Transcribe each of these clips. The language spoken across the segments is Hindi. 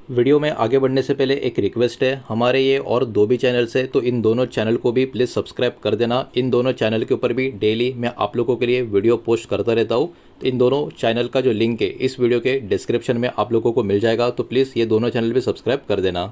वीडियो में आगे बढ़ने से पहले एक रिक्वेस्ट है, हमारे ये और दो भी चैनल्स है तो इन दोनों चैनल को भी प्लीज़ सब्सक्राइब कर देना। इन दोनों चैनल के ऊपर भी डेली मैं आप लोगों के लिए वीडियो पोस्ट करता रहता हूँ। तो इन दोनों चैनल का जो लिंक है इस वीडियो के डिस्क्रिप्शन में आप लोगों को मिल जाएगा, तो प्लीज़ ये दोनों चैनल भी सब्सक्राइब कर देना।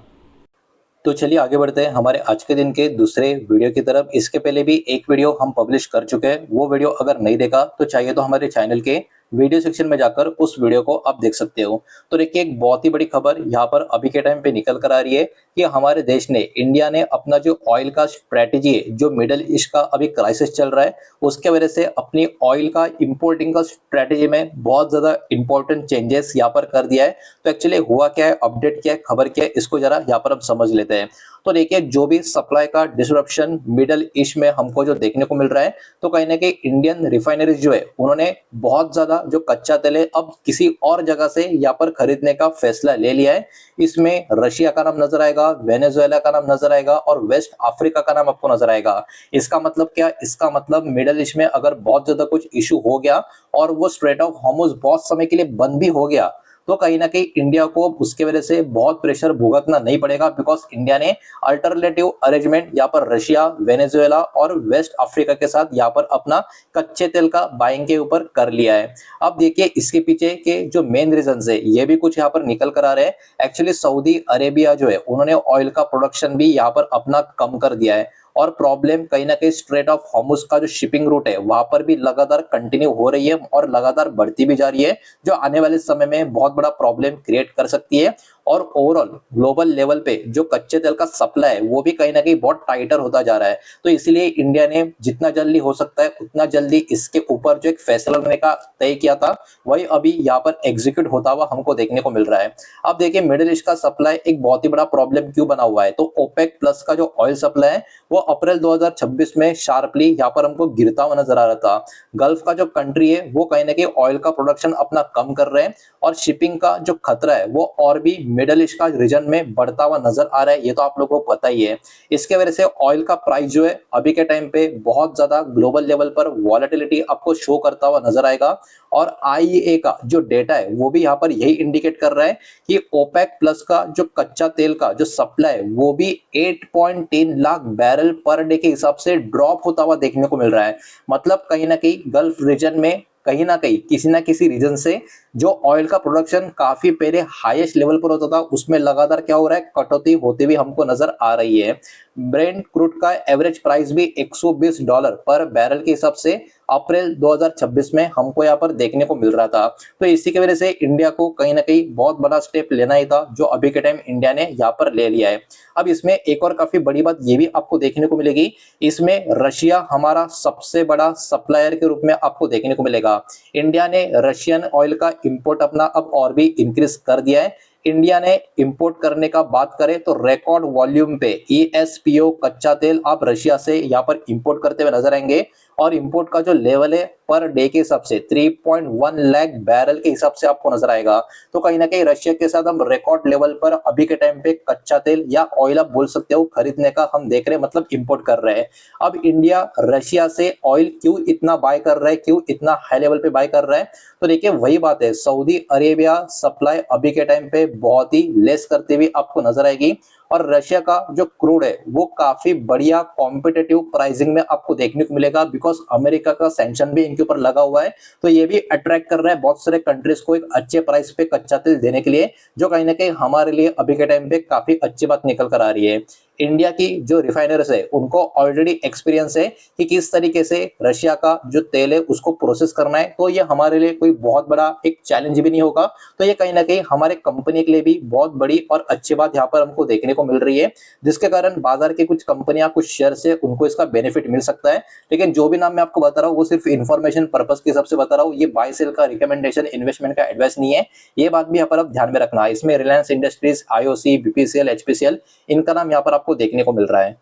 तो चलिए आगे बढ़ते हैं हमारे आज के दिन के दूसरे वीडियो की तरफ। इसके पहले भी एक वीडियो हम पब्लिश कर चुके हैं, वो वीडियो अगर नहीं देखा तो चाहिए तो हमारे चैनल के वीडियो सेक्शन में जाकर उस वीडियो को आप देख सकते हो। तो देखिए, एक बहुत ही बड़ी खबर यहाँ पर अभी के टाइम पे निकल कर आ रही है कि हमारे देश ने, इंडिया ने अपना जो ऑयल का स्ट्रेटेजी है, जो मिडल ईस्ट का अभी क्राइसिस चल रहा है उसके वजह से अपनी ऑयल का इंपोर्टिंग का स्ट्रेटेजी में बहुत ज्यादा इंपॉर्टेंट चेंजेस यहाँ पर कर दिया है। तो एक्चुअली हुआ क्या है, अपडेट क्या है, खबर क्या है, इसको जरा यहाँ पर हम समझ लेते हैं। तो देखिए, जो भी सप्लाई का डिसरप्शन मिडल ईस्ट में हमको जो देखने को मिल रहा है, तो कहीं ना कहीं इंडियन रिफाइनरीज जो है उन्होंने बहुत ज्यादा जो कच्चा तेल है अब किसी और जगह से यहाँ पर खरीदने का फैसला ले लिया है। इसमें रशिया का नाम नजर आएगा, वेनेजुएला का नाम नजर आएगा और वेस्ट अफ्रीका का नाम आपको नजर आएगा। इसका मतलब क्या? इसका मतलब मिडल ईस्ट में अगर बहुत ज्यादा कुछ इशू हो गया और वो स्ट्रेट ऑफ हॉर्मुज बहुत समय के लिए बंद भी हो गया, तो कहीं ना कहीं इंडिया को उसके वजह से बहुत प्रेशर भुगतना नहीं पड़ेगा, बिकॉज इंडिया ने अल्टरनेटिव अरेंजमेंट यहाँ पर रशिया, वेनेजुएला और वेस्ट अफ्रीका के साथ यहाँ पर अपना कच्चे तेल का बाइंग के ऊपर कर लिया है। अब देखिए, इसके पीछे के जो मेन रीजन है ये भी कुछ यहाँ पर निकल कर आ रहे हैं। एक्चुअली सऊदी अरेबिया जो है उन्होंने ऑयल का प्रोडक्शन भी यहाँ पर अपना कम कर दिया है और प्रॉब्लम कहीं ना कहीं स्ट्रेट ऑफ हॉर्मुज का जो शिपिंग रूट है वहां पर भी लगातार कंटिन्यू हो रही है और लगातार बढ़ती भी जा रही है, जो आने वाले समय में बहुत बड़ा प्रॉब्लम क्रिएट कर सकती है। और ओवरऑल ग्लोबल लेवल पे जो कच्चे तेल का सप्लाई है वो भी कहीं ना कहीं बहुत टाइटर होता जा रहा है। तो इसलिए इंडिया ने जितना जल्दी हो सकता है उतना जल्दी इसके ऊपर जो एक फैसला लेने का तय किया था, वही अभी यहाँ पर एग्जीक्यूट होता हुआ हमको देखने को मिल रहा है। अब देखिए, मिडिल ईस्ट का सप्लाई एक बहुत ही बड़ा प्रॉब्लम क्यों बना हुआ है, तो ओपेक प्लस का जो ऑयल सप्लाई है वो अप्रैल 2026 में शार्पली यहाँ पर हमको गिरता हुआ नजर आ रहा था। गल्फ का जो कंट्री है वो कहीं ना कहीं ऑयल का प्रोडक्शन अपना कम कर रहे हैं और शिपिंग का जो खतरा है वो और भी मिडल ईस्ट का रीजन में बढ़ता हुआ नजर आ रहा है, ये तो आप लोगों को पता ही है। इसके वजह से ऑयल का प्राइस जो है अभी के टाइम पे बहुत ज्यादा ग्लोबल लेवल पर वॉलेटिलिटी आपको शो करता हुआ नजर आएगा। और आईईए का जो डेटा है वो भी यहाँ पर यही इंडिकेट कर रहा है कि ओपेक प्लस का जो कच्चा तेल का जो सप्लाई है वो भी 8.3 लाख बैरल पर डे के हिसाब से ड्रॉप होता हुआ देखने को मिल रहा है। मतलब कहीं ना कहीं गल्फ रीजन में कहीं ना कहीं किसी ना किसी रीजन से जो ऑयल का प्रोडक्शन काफी पहले हाईएस्ट लेवल पर होता था उसमें लगातार क्या हो रहा है, कटौती होती हुई हमको नजर आ रही है। ब्रेंट क्रूड का एवरेज प्राइस भी $120 पर बैरल के हिसाब से अप्रैल 2026 में हमको यहाँ पर देखने को मिल रहा था। तो इसी की वजह से इंडिया को कहीं ना कहीं बहुत बड़ा स्टेप लेना ही था, जो अभी के टाइम इंडिया ने यहाँ पर ले लिया है। अब इसमें एक और काफी बड़ी बात ये भी आपको देखने को मिलेगी, इसमें रशिया हमारा सबसे बड़ा सप्लायर के रूप में आपको देखने को मिलेगा। इंडिया ने रशियन ऑयल का इंपोर्ट अपना अब और भी इंक्रीज कर दिया है। इंडिया ने इंपोर्ट करने का बात करें तो रिकॉर्ड वॉल्यूम पे ईएसपीओ कच्चा तेल आप रशिया से यहाँ पर इंपोर्ट करते हुए नजर आएंगे और इंपोर्ट का जो लेवल है पर डे के हिसाब से 3.1 लाख बैरल के हिसाब से आपको नजर आएगा। तो कहीं ना कहीं रशिया के साथ हम रिकॉर्ड लेवल पर अभी के टाइम पे कच्चा तेल या ऑयल आप बोल सकते हो खरीदने का हम देख रहे हैं, मतलब इंपोर्ट कर रहे हैं। अब इंडिया रशिया से ऑयल क्यों इतना बाय कर रहा है, क्यों इतना हाई लेवल पे बाय कर रहा है, तो देखिए वही बात है, सऊदी अरेबिया सप्लाई अभी के टाइम पे बहुत ही लेस करते हुए आपको नजर आएगी और रशिया का जो क्रूड है वो काफी बढ़िया कॉम्पिटेटिव प्राइसिंग में आपको देखने को मिलेगा, बिकॉज अमेरिका का सैंक्शन भी इनके ऊपर लगा हुआ है। तो ये भी अट्रैक्ट कर रहा है बहुत सारे कंट्रीज को एक अच्छे प्राइस पे कच्चा तेल देने के लिए, जो कहीं ना कहीं हमारे लिए अभी के टाइम पे काफी अच्छी बात निकल कर आ रही है। इंडिया की जो रिफाइनर्स है उनको ऑलरेडी एक्सपीरियंस है कि किस तरीके से रशिया का जो तेल है उसको प्रोसेस करना है, तो ये हमारे लिए कोई बहुत बड़ा एक चैलेंज भी नहीं होगा। तो ये कहीं ना कहीं हमारे कंपनी के लिए भी बहुत बड़ी और अच्छी बात यहाँ पर हमको देखने को मिल रही है, जिसके कारण बाजार के कुछ कंपनियां, कुछ शेयर से उनको इसका बेनिफिट मिल सकता है। लेकिन जो भी नाम मैं आपको बता रहा हूँ वो सिर्फ इन्फॉर्मेशन पर्पस के हिसाब से बता रहा हूँ, ये बाय सेल का रिकमेंडेशन, इन्वेस्टमेंट का एडवाइस नहीं है। ये बात भी यहाँ पर आप ध्यान में रखना। इसमें Reliance industries, IOC, BPCL, HPCL, इनका नाम यहाँ पर आपको देखने को मिल रहा है।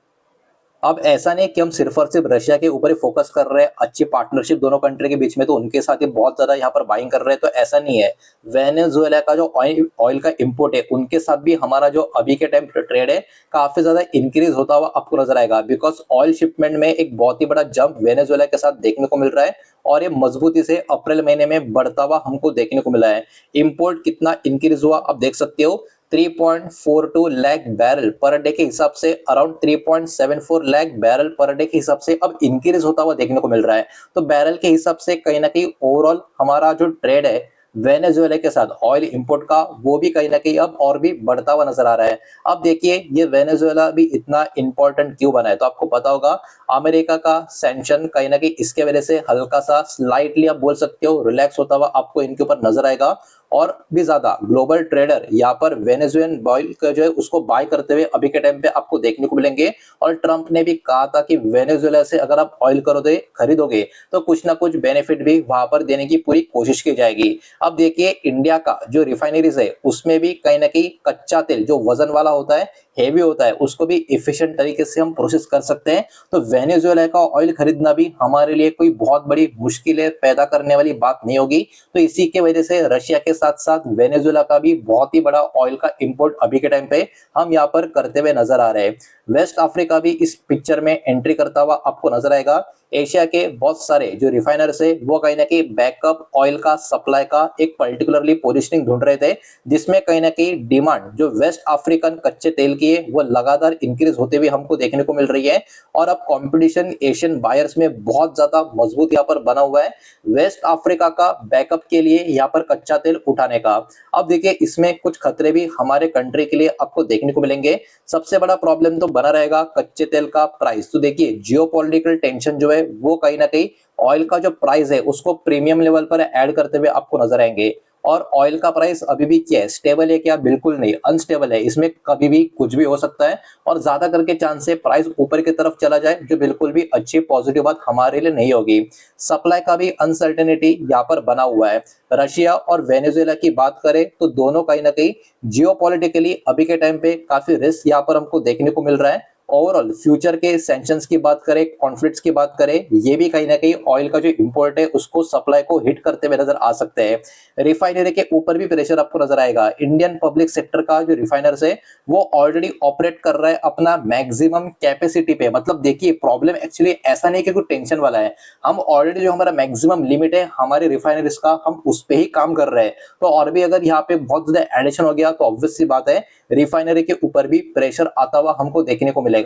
अब ऐसा नहीं कि हम सिर्फ और सिर्फ रशिया के ऊपर ही फोकस कर रहे हैं, अच्छी पार्टनरशिप दोनों कंट्री के बीच में, तो उनके साथ ही बहुत ज्यादा यहाँ पर बाइंग कर रहे हैं, तो ऐसा नहीं है। वेनेजुएला का जो ऑयल का इंपोर्ट है उनके साथ भी हमारा जो अभी के टाइम ट्रेड है काफी ज्यादा इंक्रीज होता हुआ आपको नजर आएगा, बिकॉज ऑयल शिपमेंट में एक बहुत ही बड़ा जंप वेनेजुएला के साथ देखने को मिल रहा है और ये मजबूती से अप्रैल महीने में बढ़ता हुआ हमको देखने को मिला है। इंपोर्ट कितना इंक्रीज हुआ आप देख सकते हो, 3.42 लाख बैरल पर डे के हिसाब से around 3.74 lakh barrel per day के हिसाब से अब इंक्रीज होता हुआ देखने को मिल रहा है। तो बैरल के हिसाब से कहीं ना कहीं ओवरऑल हमारा जो ट्रेड है वेनेजुएला के साथ ऑयल इंपोर्ट का, वो भी कहीं ना कहीं अब और भी बढ़ता हुआ नजर आ रहा है। अब देखिए ये वेनेजुएला भी इतना इंपॉर्टेंट क्यों बना है, तो आपको पता होगा अमेरिका का सैंक्शन कहीं ना कहीं इसके वजह से हल्का सा स्लाइटली आप बोल सकते हो रिलैक्स होता हुआ आपको इनके ऊपर नजर आएगा। और भी ज्यादा ग्लोबल ट्रेडर यहाँ पर वेनेजुएलन ऑयल का जो है उसको बाय करते हुए अभी के टाइम पे आपको देखने को मिलेंगे। और ट्रंप ने भी कहा था कि वेनेजुएला से अगर आप ऑयल खरीदोगे तो कुछ ना कुछ बेनिफिट भी वहां पर देने की पूरी कोशिश की जाएगी। अब देखिए इंडिया का जो रिफाइनरीज है उसमें भी कहीं ना कहीं कच्चा तेल जो वजन वाला होता है, हेवी होता है, उसको भी इफिशिएंट तरीके से हम प्रोसेस कर सकते हैं। तो वेनेजुएला का ऑयल खरीदना भी हमारे लिए कोई बहुत बड़ी मुश्किलें पैदा करने वाली बात नहीं होगी। तो इसी के वजह से रशिया के साथ साथ वेनेजुएला का भी बहुत ही बड़ा ऑयल का इंपोर्ट अभी के टाइम पे हम यहाँ पर करते हुए नजर आ रहे हैं। वेस्ट अफ्रीका भी इस पिक्चर में एंट्री करता हुआ आपको नजर आएगा। एशिया के बहुत सारे जो रिफाइनर्स है वो कहीं ना कहीं बैकअप ऑयल का सप्लाई का एक पर्टिकुलरली पोजिशनिंग ढूंढ रहे थे, जिसमें कहीं ना कहीं डिमांड जो वेस्ट अफ्रीकन कच्चे तेल की है वो लगातार इंक्रीज होते हुए हमको देखने को मिल रही है। और अब कंपटीशन एशियन बायर्स में बहुत ज्यादा मजबूत यहाँ पर बना हुआ है वेस्ट अफ्रीका का बैकअप के लिए यहाँ पर कच्चा तेल उठाने का। अब देखिए इसमें कुछ खतरे भी हमारे कंट्री के लिए आपको देखने को मिलेंगे। सबसे बड़ा प्रॉब्लम तो बना रहेगा कच्चे तेल का प्राइस। तो देखिए जियोपॉलिटिकल टेंशन जो है वो कहीं ना कहीं ऑयल का जो प्राइस है उसको प्रीमियम लेवल पर ऐड करते हुए आपको नजर आएंगे। और ऑयल का प्राइस अभी भी क्या है, स्टेबल है क्या? बिल्कुल नहीं, अनस्टेबल है। इसमें कभी भी कुछ भी हो सकता है और ज्यादा करके चांस है प्राइस ऊपर की तरफ चला जाए, जो बिल्कुल भी अच्छी पॉजिटिव बात हमारे लिए नहीं होगी। सप्लाई का भी अनसर्टेनिटी यहाँ पर बना हुआ है। रशिया और वेनेजुएला की बात करें तो दोनों कहीं ना कहीं जियोपॉलिटिकली अभी के टाइम पे काफी रिस्क यहाँ पर हमको देखने को मिल रहा है। ओवरऑल फ्यूचर के सैंक्शंस की बात करें, कॉन्फ्लिक्ट्स की बात करें, ये भी कहीं ना कहीं ऑयल का जो इंपोर्ट है उसको सप्लाई को हिट करते हुए नजर आ सकते हैं। रिफाइनरी के ऊपर भी प्रेशर आपको नजर आएगा। इंडियन पब्लिक सेक्टर का जो रिफाइनर्स है वो ऑलरेडी ऑपरेट कर रहा है अपना मैक्सिमम कैपेसिटी पे। मतलब देखिए प्रॉब्लम एक्चुअली ऐसा नहीं कि कोई टेंशन वाला है, हम ऑलरेडी जो हमारा मैक्सिमम लिमिट है हमारे रिफाइनरीज का हम उस पे ही काम कर रहे हैं। तो और भी अगर यहाँ पे बहुत ज्यादा एडिशन हो गया तो ऑब्वियस सी बात है रिफाइनरी के ऊपर भी प्रेशर आता हुआ हमको देखने को मिलेगा।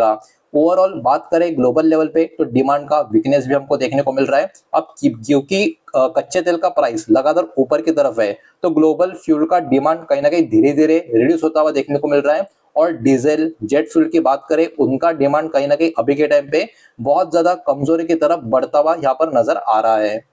ओवरऑल बात करें ग्लोबल लेवल पे तो डिमांड का वीकनेस भी हमको देखने को मिल रहा है। अब क्योंकि कच्चे तेल का प्राइस लगातार ऊपर की तरफ है तो ग्लोबल फ्यूल का डिमांड कहीं ना कहीं धीरे धीरे रिड्यूस होता हुआ देखने को मिल रहा है। और डीजल जेट फ्यूल की बात करें उनका डिमांड कहीं ना कहीं अभी के टाइम पे बहुत ज्यादा कमजोरी की तरफ बढ़ता हुआ यहाँ पर नजर आ रहा है।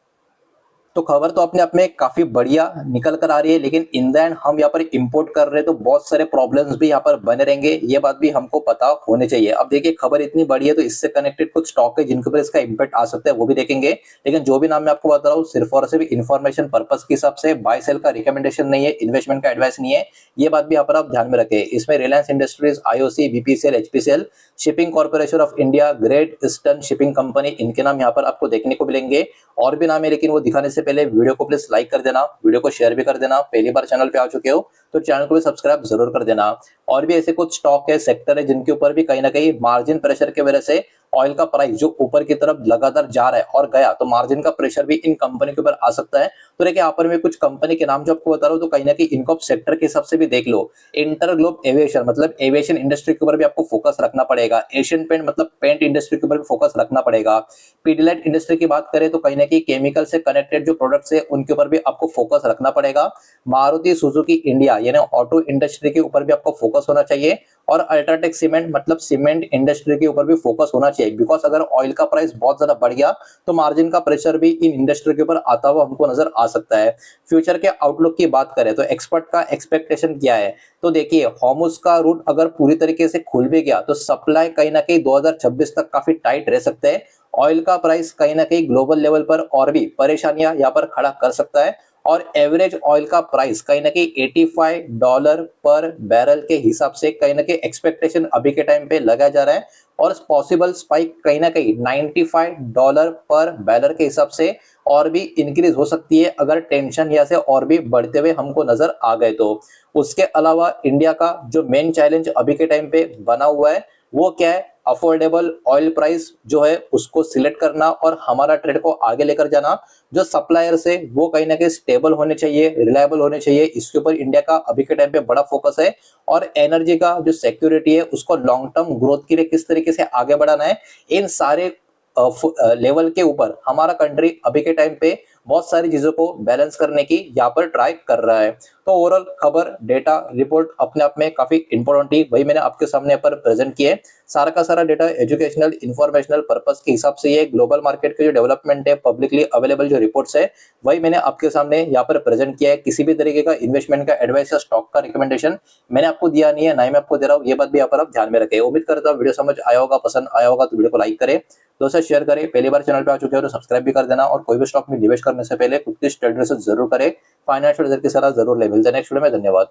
तो खबर तो अपने आप में काफी बढ़िया निकल कर आ रही है, लेकिन इन द एंड हम यहाँ पर इंपोर्ट कर रहे हैं तो बहुत सारे प्रॉब्लम्स भी यहाँ पर बने रहेंगे, ये बात भी हमको पता होने चाहिए। अब देखिए खबर इतनी बड़ी है तो इससे कनेक्टेड कुछ स्टॉक है जिनके ऊपर इसका इंपैक्ट आ सकता है, वो भी देखेंगे। लेकिन जो भी नाम मैं आपको बता रहा हूँ सिर्फ और सिर्फ इन्फॉर्मेशन पर्पज के हिसाब से, बाय सेल का रिकमेंडेशन नहीं है, इन्वेस्टमेंट का एडवाइस नहीं है, ये बात भी यहाँ पर आप ध्यान में रखें। इसमें Reliance industries, IOC, BPCL, HPCL, shipping corporation of India, great eastern shipping company, इनके नाम यहाँ पर आपको देखने को मिलेंगे। और भी नाम है लेकिन वो दिखाने से पहले वीडियो को प्लीज लाइक कर देना, वीडियो को शेयर भी कर देना। पहली बार चैनल पे आ चुके हो तो चैनल को भी सब्सक्राइब जरूर कर देना। और भी ऐसे कुछ स्टॉक है, सेक्टर है जिनके ऊपर भी कहीं ना कहीं मार्जिन प्रेशर की वजह से ऑयल का प्राइस जो ऊपर की तरफ लगातार जा रहा है और गया तो मार्जिन का प्रेशर भी इन कंपनी के ऊपर आ सकता है। तो देखिए यहाँ पर मैं कुछ कंपनी के नाम जो आपको बता रहा हूँ तो कहीं ना कहीं इनको सेक्टर के हिसाब से भी देख लो। इंटर ग्लोब एविएशन मतलब एविएशन इंडस्ट्री के ऊपर भी आपको फोकस रखना पड़ेगा। एशियन पेंट मतलब पेंट इंडस्ट्री के ऊपर भी फोकस रखना पड़ेगा। पीडीलाइट इंडस्ट्री की बात करें तो कहीं ना कहीं केमिकल से कनेक्टेड जो प्रोडक्ट्स है उनके ऊपर भी आपको फोकस रखना पड़ेगा। मारुति सुजुकी इंडिया यानी ऑटो इंडस्ट्री के ऊपर भी आपको फोकस होना चाहिए। और अल्ट्राटेक सीमेंट मतलब सीमेंट इंडस्ट्री के ऊपर भी फोकस होना चाहिए, बिकॉज अगर ऑयल का प्राइस बहुत ज्यादा बढ़ गया तो मार्जिन का प्रेशर भी इन इंडस्ट्री के ऊपर आता हुआ हमको नजर आ सकता है। फ्यूचर के आउटलुक की बात करें तो एक्सपर्ट का एक्सपेक्टेशन क्या है, तो देखिए हॉर्मुज का रूट अगर पूरी तरीके से खुल भी गया तो सप्लाई कहीं ना कहीं 2026 तक काफी टाइट रह सकते हैं। ऑयल का प्राइस कहीं ना कहीं ग्लोबल लेवल पर और भी परेशानियां यहाँ पर खड़ा कर सकता है। और एवरेज ऑयल का प्राइस कहीं ना कहीं $85 पर बैरल के हिसाब से कहीं ना कहीं एक्सपेक्टेशन अभी के टाइम पे लगाया जा रहा है। और पॉसिबल स्पाइक कहीं ना कहीं $95 पर बैरल के हिसाब से और भी इंक्रीज हो सकती है अगर टेंशन यहाँ से और भी बढ़ते हुए हमको नजर आ गए तो। उसके अलावा इंडिया का जो मेन चैलेंज अभी के टाइम पे बना हुआ है वो क्या है, अफोर्डेबल ऑयल प्राइस जो है उसको सिलेक्ट करना और हमारा ट्रेड को आगे लेकर जाना। जो सप्लायर्स है वो कहीं ना कहीं स्टेबल होने चाहिए, रिलायबल होने चाहिए। इसके ऊपर इंडिया का अभी के टाइम पे बड़ा फोकस है। और एनर्जी का जो सिक्योरिटी है उसको लॉन्ग टर्म ग्रोथ के लिए किस तरीके से आगे बढ़ाना है, इन सारे लेवल के ऊपर हमारा कंट्री अभी के टाइम पे बहुत सारी चीजों को बैलेंस करने की यहाँ पर ट्राई कर रहा है। तो ओवरऑल खबर, डेटा, रिपोर्ट अपने आप में काफी इंपॉर्टेंट थी, वही मैंने आपके सामने पर प्रेजेंट किए। सारा का सारा डेटा एजुकेशनल इंफॉर्मेशनल पर्पस के हिसाब से ये ग्लोबल मार्केट के जो डेवलपमेंट है, पब्लिकली अवेलेबल जो रिपोर्ट्स है, वही मैंने आपके सामने यहाँ पर प्रेजेंट किया है। किसी भी तरीके का इन्वेस्टमेंट का एडवाइस या स्टॉक का रिकमेंडेशन मैंने आपको दिया नहीं है, ना ही मैं आपको दे रहा हूँ। ये बात भी यहाँ पर आप ध्यान में रखें। उम्मीद करता हूँ वीडियो समझ आया होगा, पसंद आया होगा तो वीडियो को लाइक करें, दोस्तों शेयर करें। पहली बार चैनल पे आ चुके हो तो सब्सक्राइब भी कर देना। और कोई भी स्टॉक में निवेश करने से पहले खुद की स्टडी रिसर्च जरूर करें, फाइनेंशियल एडवाइजर की सलाह जरूर ले। मिलते हैं नेक्स्ट वीडियो में, धन्यवाद।